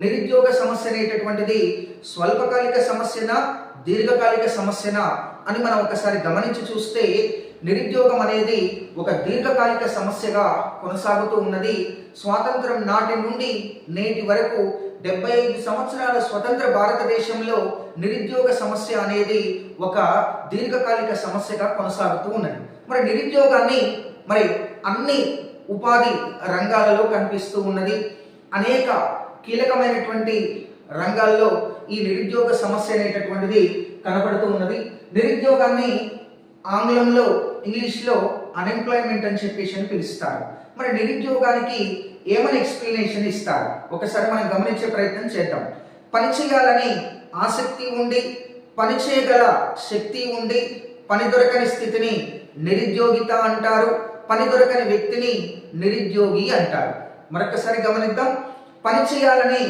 నిరుద్యోగ సమస్య అనేటటువంటిది స్వల్పకాలిక సమస్యనా, దీర్ఘకాలిక సమస్యనా అని మనం ఒకసారి గమనించి చూస్తే నిరుద్యోగం అనేది ఒక దీర్ఘకాలిక సమస్యగా కొనసాగుతూ ఉన్నది. స్వాతంత్రం నాటి నుండి నేటి వరకు 75 సంవత్సరాల స్వతంత్ర భారతదేశంలో నిరుద్యోగ సమస్య అనేది ఒక దీర్ఘకాలిక సమస్యగా కొనసాగుతూ ఉన్నది. మరి నిరుద్యోగాన్ని అన్ని ఉపాధి రంగాలలో కనిపిస్తూ ఉన్నది. అనేక కీలకమైనటువంటి రంగాల్లో ఈ నిరుద్యోగ సమస్య అనేటటువంటిది కనపడుతూ ఉన్నది. నిరుద్యోగాన్ని ఆంగ్లంలో, ఇంగ్లీష్లో అన్ఎంప్లాయ్మెంట్ అని చెప్పేసి పిలుస్తారు. మరి నిరుద్యోగానికి ఏమని ఎక్స్ప్లెనేషన్ ఇస్తారు ఒకసారి మనం గమనించే ప్రయత్నం చేద్దాం. పని చేయాలని ఆసక్తి ఉండి, పని చేయగల శక్తి ఉండి, పని దొరకని స్థితిని నిరుద్యోగిత అంటారు. పని దొరకని వ్యక్తిని నిరుద్యోగి అంటారు. మరొకసారి గమనిద్దాం. పని చేయాలని